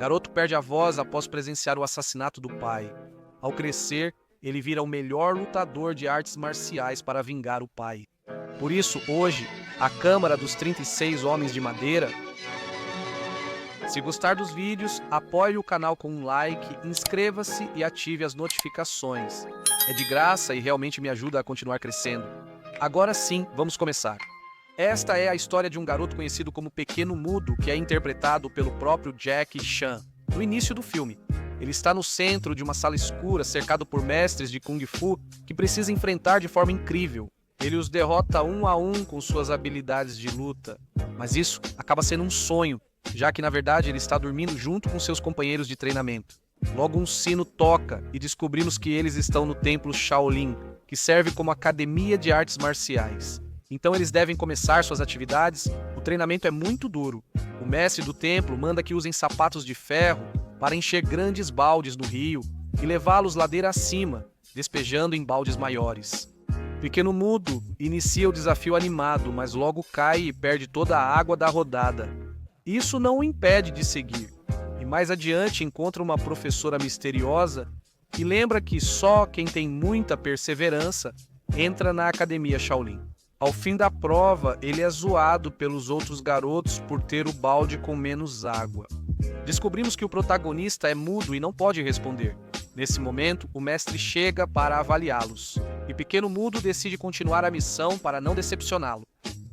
Garoto perde a voz após presenciar o assassinato do pai. Ao crescer, ele vira o melhor lutador de artes marciais para vingar o pai. Por isso, hoje, a Câmara dos 36 Homens de Madeira. Se gostar dos vídeos, apoie o canal com um like, inscreva-se e ative as notificações. É de graça e realmente me ajuda a continuar crescendo. Agora sim, vamos começar. Esta é a história de um garoto conhecido como Pequeno Mudo, que é interpretado pelo próprio Jackie Chan. No início do filme, ele está no centro de uma sala escura, cercado por mestres de Kung Fu que precisa enfrentar de forma incrível. Ele os derrota um a um com suas habilidades de luta. Mas isso acaba sendo um sonho, já que na verdade ele está dormindo junto com seus companheiros de treinamento. Logo um sino toca e descobrimos que eles estão no templo Shaolin, que serve como academia de artes marciais. Então eles devem começar suas atividades. O treinamento é muito duro. O mestre do templo manda que usem sapatos de ferro para encher grandes baldes no rio e levá-los ladeira acima, despejando em baldes maiores. Pequeno Mudo inicia o desafio animado, mas logo cai e perde toda a água da rodada. Isso não o impede de seguir. E mais adiante encontra uma professora misteriosa que lembra que só quem tem muita perseverança entra na academia Shaolin. Ao fim da prova, ele é zoado pelos outros garotos por ter o balde com menos água. Descobrimos que o protagonista é mudo e não pode responder. Nesse momento, o mestre chega para avaliá-los. E Pequeno Mudo decide continuar a missão para não decepcioná-lo.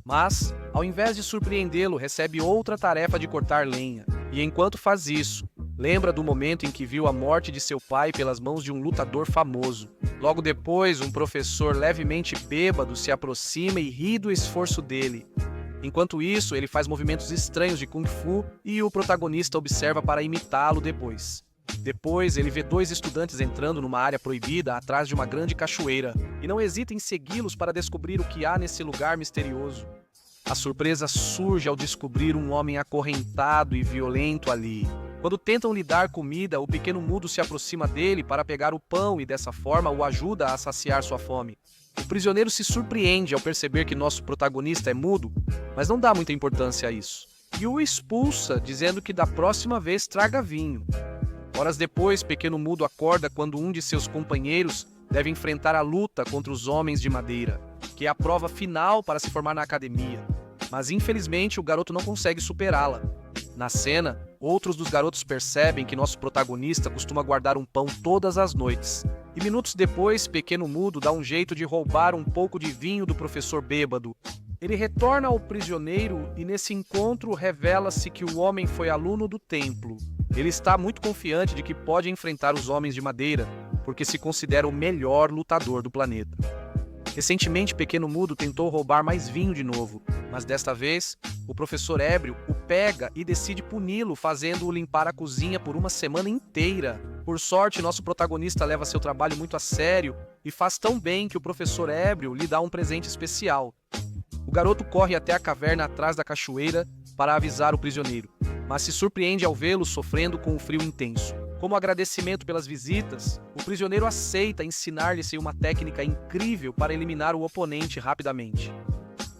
Mas, ao invés de surpreendê-lo, recebe outra tarefa de cortar lenha. E enquanto faz isso, lembra do momento em que viu a morte de seu pai pelas mãos de um lutador famoso. Logo depois, um professor levemente bêbado se aproxima e ri do esforço dele. Enquanto isso, ele faz movimentos estranhos de Kung Fu e o protagonista observa para imitá-lo depois. Depois, ele vê dois estudantes entrando numa área proibida atrás de uma grande cachoeira e não hesita em segui-los para descobrir o que há nesse lugar misterioso. A surpresa surge ao descobrir um homem acorrentado e violento ali. Quando tentam lhe dar comida, o Pequeno Mudo se aproxima dele para pegar o pão e dessa forma o ajuda a saciar sua fome. O prisioneiro se surpreende ao perceber que nosso protagonista é mudo, mas não dá muita importância a isso. E o expulsa, dizendo que da próxima vez traga vinho. Horas depois, Pequeno Mudo acorda quando um de seus companheiros deve enfrentar a luta contra os Homens de Madeira, que é a prova final para se formar na academia. Mas infelizmente o garoto não consegue superá-la. Na cena, outros dos garotos percebem que nosso protagonista costuma guardar um pão todas as noites. E minutos depois, Pequeno Mudo dá um jeito de roubar um pouco de vinho do professor bêbado. Ele retorna ao prisioneiro e nesse encontro revela-se que o homem foi aluno do templo. Ele está muito confiante de que pode enfrentar os Homens de Madeira, porque se considera o melhor lutador do planeta. Recentemente, Pequeno Mudo tentou roubar mais vinho de novo, mas desta vez, o professor ébrio o pega e decide puni-lo, fazendo-o limpar a cozinha por uma semana inteira. Por sorte, nosso protagonista leva seu trabalho muito a sério e faz tão bem que o professor ébrio lhe dá um presente especial. O garoto corre até a caverna atrás da cachoeira para avisar o prisioneiro, mas se surpreende ao vê-lo sofrendo com um frio intenso. Como agradecimento pelas visitas, o prisioneiro aceita ensinar-lhe uma técnica incrível para eliminar o oponente rapidamente.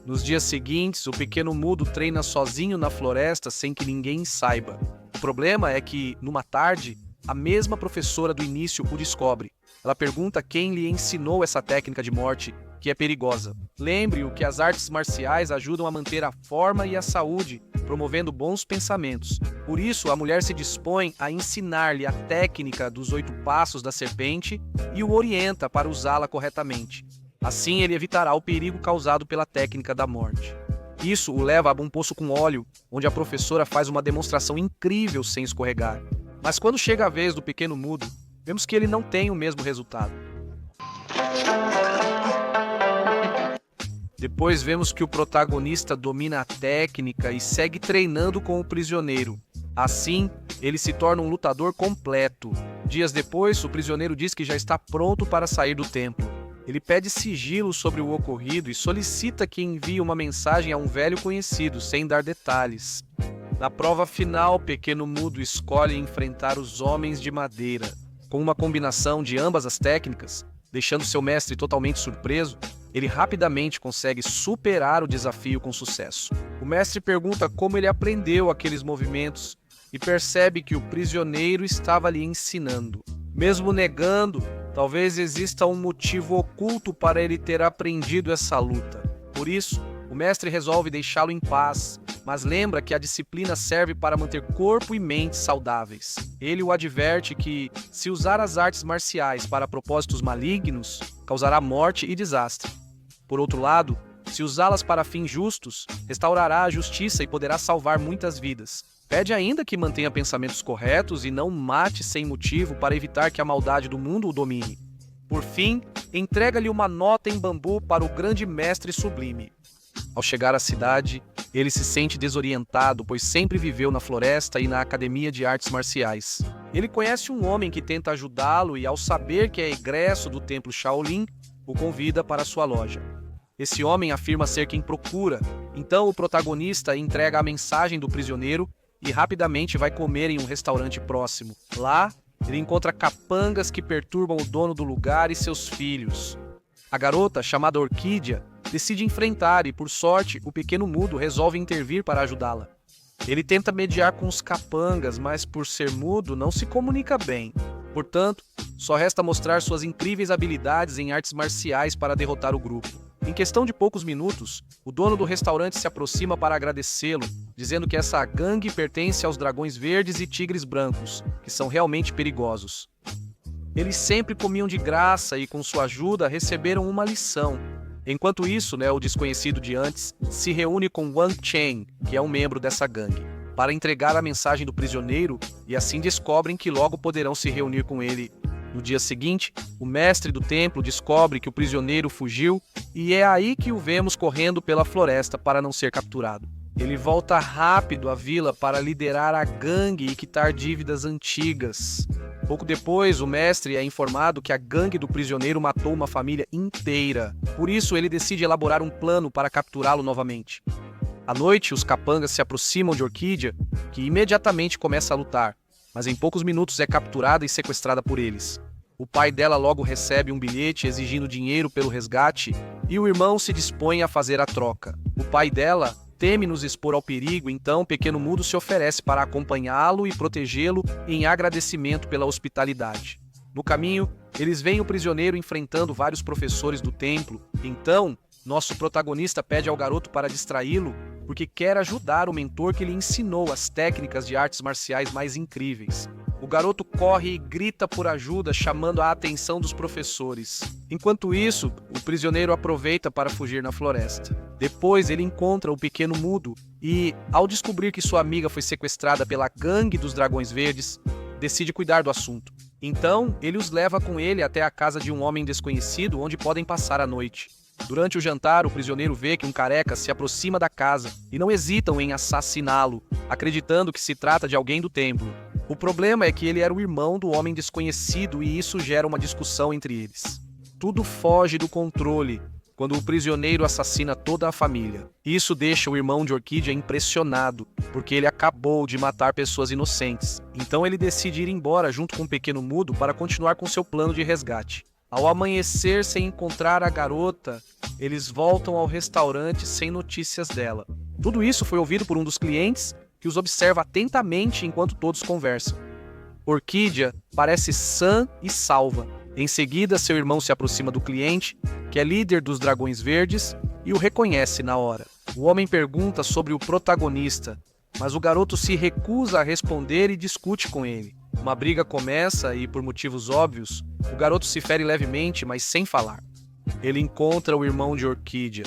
Nos dias seguintes, o Pequeno Mudo treina sozinho na floresta sem que ninguém saiba. O problema é que, numa tarde, a mesma professora do início o descobre. Ela pergunta quem lhe ensinou essa técnica de morte, que é perigosa. Lembre-o que as artes marciais ajudam a manter a forma e a saúde, promovendo bons pensamentos. Por isso, a mulher se dispõe a ensinar-lhe a técnica dos 8 passos da serpente e o orienta para usá-la corretamente. Assim, ele evitará o perigo causado pela técnica da morte. Isso o leva a um poço com óleo, onde a professora faz uma demonstração incrível sem escorregar. Mas quando chega a vez do Pequeno Mudo, vemos que ele não tem o mesmo resultado. Depois vemos que o protagonista domina a técnica e segue treinando com o prisioneiro. Assim, ele se torna um lutador completo. Dias depois, o prisioneiro diz que já está pronto para sair do templo. Ele pede sigilo sobre o ocorrido e solicita que envie uma mensagem a um velho conhecido, sem dar detalhes. Na prova final, Pequeno Mudo escolhe enfrentar os Homens de Madeira. Com uma combinação de ambas as técnicas, deixando seu mestre totalmente surpreso, ele rapidamente consegue superar o desafio com sucesso. O mestre pergunta como ele aprendeu aqueles movimentos e percebe que o prisioneiro estava lhe ensinando. Mesmo negando, talvez exista um motivo oculto para ele ter aprendido essa luta. Por isso, o mestre resolve deixá-lo em paz, mas lembra que a disciplina serve para manter corpo e mente saudáveis. Ele o adverte que, se usar as artes marciais para propósitos malignos, causará morte e desastre. Por outro lado, se usá-las para fins justos, restaurará a justiça e poderá salvar muitas vidas. Pede ainda que mantenha pensamentos corretos e não mate sem motivo para evitar que a maldade do mundo o domine. Por fim, entrega-lhe uma nota em bambu para o grande mestre sublime. Ao chegar à cidade, ele se sente desorientado, pois sempre viveu na floresta e na academia de artes marciais. Ele conhece um homem que tenta ajudá-lo e, ao saber que é egresso do templo Shaolin, o convida para sua loja. Esse homem afirma ser quem procura, então o protagonista entrega a mensagem do prisioneiro e rapidamente vai comer em um restaurante próximo. Lá, ele encontra capangas que perturbam o dono do lugar e seus filhos. A garota, chamada Orquídea, decide enfrentar e, por sorte, o pequeno mudo resolve intervir para ajudá-la. Ele tenta mediar com os capangas, mas por ser mudo não se comunica bem. Portanto, só resta mostrar suas incríveis habilidades em artes marciais para derrotar o grupo. Em questão de poucos minutos, o dono do restaurante se aproxima para agradecê-lo, dizendo que essa gangue pertence aos dragões verdes e tigres brancos, que são realmente perigosos. Eles sempre comiam de graça e, com sua ajuda, receberam uma lição. Enquanto isso, o desconhecido de antes se reúne com Wang Chen, que é um membro dessa gangue, para entregar a mensagem do prisioneiro e assim descobrem que logo poderão se reunir com ele. No dia seguinte, o mestre do templo descobre que o prisioneiro fugiu e é aí que o vemos correndo pela floresta para não ser capturado. Ele volta rápido à vila para liderar a gangue e quitar dívidas antigas. Pouco depois, o mestre é informado que a gangue do prisioneiro matou uma família inteira. Por isso, ele decide elaborar um plano para capturá-lo novamente. À noite, os capangas se aproximam de Orquídea, que imediatamente começa a lutar, mas em poucos minutos é capturada e sequestrada por eles. O pai dela logo recebe um bilhete exigindo dinheiro pelo resgate e o irmão se dispõe a fazer a troca. O pai dela teme nos expor ao perigo, então o pequeno mudo se oferece para acompanhá-lo e protegê-lo em agradecimento pela hospitalidade. No caminho, eles veem o prisioneiro enfrentando vários professores do templo. Então, nosso protagonista pede ao garoto para distraí-lo, porque quer ajudar o mentor que lhe ensinou as técnicas de artes marciais mais incríveis. O garoto corre e grita por ajuda, chamando a atenção dos professores. Enquanto isso, o prisioneiro aproveita para fugir na floresta. Depois, ele encontra o pequeno mudo e, ao descobrir que sua amiga foi sequestrada pela gangue dos Dragões Verdes, decide cuidar do assunto. Então, ele os leva com ele até a casa de um homem desconhecido, onde podem passar a noite. Durante o jantar, o prisioneiro vê que um careca se aproxima da casa e não hesitam em assassiná-lo, acreditando que se trata de alguém do templo. O problema é que ele era o irmão do homem desconhecido e isso gera uma discussão entre eles. Tudo foge do controle quando o prisioneiro assassina toda a família. Isso deixa o irmão de Orquídea impressionado, porque ele acabou de matar pessoas inocentes. Então ele decide ir embora junto com o pequeno mudo para continuar com seu plano de resgate. Ao amanhecer sem encontrar a garota, eles voltam ao restaurante sem notícias dela. Tudo isso foi ouvido por um dos clientes, que os observa atentamente enquanto todos conversam. Orquídea parece sã e salva. Em seguida, seu irmão se aproxima do cliente, que é líder dos Dragões Verdes, e o reconhece na hora. O homem pergunta sobre o protagonista, mas o garoto se recusa a responder e discute com ele. Uma briga começa e, por motivos óbvios, o garoto se fere levemente, mas sem falar. Ele encontra o irmão de Orquídea.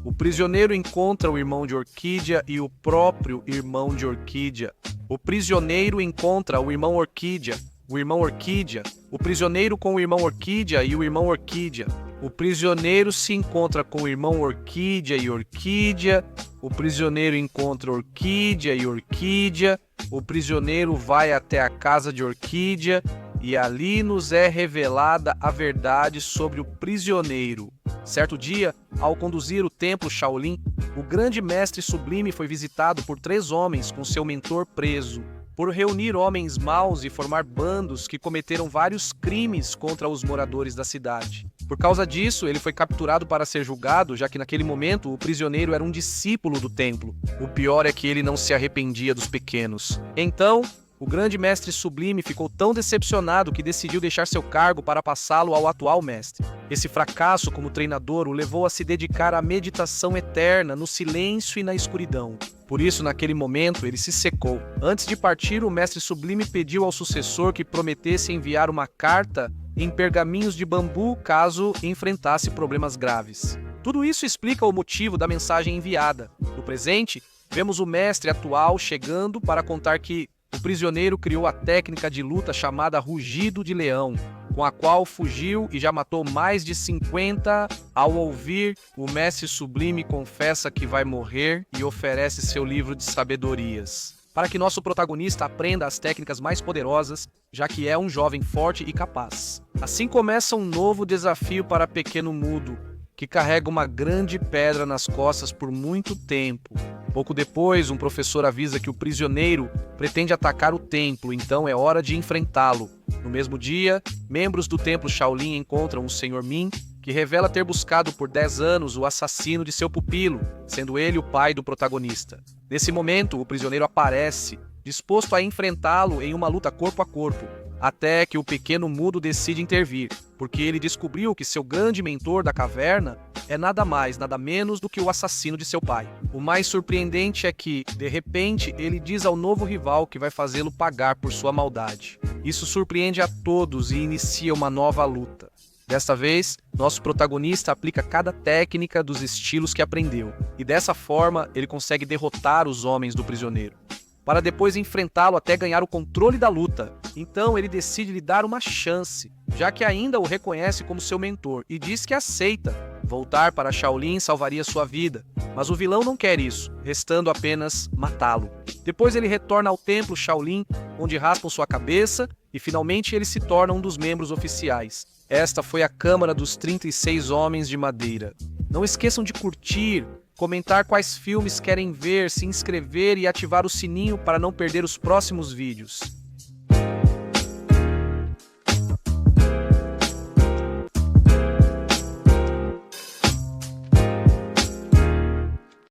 O prisioneiro encontra o irmão de Orquídea e o próprio irmão de Orquídea. O prisioneiro encontra o irmão Orquídea, o irmão Orquídea, o prisioneiro com o irmão Orquídea e o irmão Orquídea. O prisioneiro se encontra com o irmão Orquídea e Orquídea. O prisioneiro encontra Orquídea e Orquídea. O prisioneiro vai até a casa de Orquídea e ali nos é revelada a verdade sobre o prisioneiro. Certo dia, ao conduzir o templo Shaolin, o grande mestre sublime foi visitado por 3 homens com seu mentor preso. Por reunir homens maus e formar bandos que cometeram vários crimes contra os moradores da cidade. Por causa disso, ele foi capturado para ser julgado, já que naquele momento o prisioneiro era um discípulo do templo. O pior é que ele não se arrependia dos pequenos. Então, o grande mestre sublime ficou tão decepcionado que decidiu deixar seu cargo para passá-lo ao atual mestre. Esse fracasso como treinador o levou a se dedicar à meditação eterna, no silêncio e na escuridão. Por isso, naquele momento, ele se secou. Antes de partir, o mestre sublime pediu ao sucessor que prometesse enviar uma carta em pergaminhos de bambu caso enfrentasse problemas graves. Tudo isso explica o motivo da mensagem enviada. No presente, vemos o mestre atual chegando para contar que o prisioneiro criou a técnica de luta chamada rugido de leão, com a qual fugiu e já matou mais de 50. Ao ouvir, o mestre sublime confessa que vai morrer e oferece seu livro de sabedorias, para que nosso protagonista aprenda as técnicas mais poderosas, já que é um jovem forte e capaz. Assim começa um novo desafio para Pequeno Mudo, que carrega uma grande pedra nas costas por muito tempo. Pouco depois, um professor avisa que o prisioneiro pretende atacar o templo, então é hora de enfrentá-lo. No mesmo dia, membros do templo Shaolin encontram o Sr. Min, que revela ter buscado por 10 anos o assassino de seu pupilo, sendo ele o pai do protagonista. Nesse momento, o prisioneiro aparece, disposto a enfrentá-lo em uma luta corpo a corpo, até que o Pequeno Mudo decide intervir, porque ele descobriu que seu grande mentor da caverna é nada mais, nada menos do que o assassino de seu pai. O mais surpreendente é que, de repente, ele diz ao novo rival que vai fazê-lo pagar por sua maldade. Isso surpreende a todos e inicia uma nova luta. Desta vez, nosso protagonista aplica cada técnica dos estilos que aprendeu, e dessa forma ele consegue derrotar os homens do prisioneiro, para depois enfrentá-lo até ganhar o controle da luta. Então ele decide lhe dar uma chance, já que ainda o reconhece como seu mentor, e diz que aceita. Voltar para Shaolin salvaria sua vida, mas o vilão não quer isso, restando apenas matá-lo. Depois ele retorna ao templo Shaolin, onde raspam sua cabeça, e finalmente ele se torna um dos membros oficiais. Esta foi a Câmara dos 36 Homens de Madeira. Não esqueçam de curtir, comentar quais filmes querem ver, se inscrever e ativar o sininho para não perder os próximos vídeos.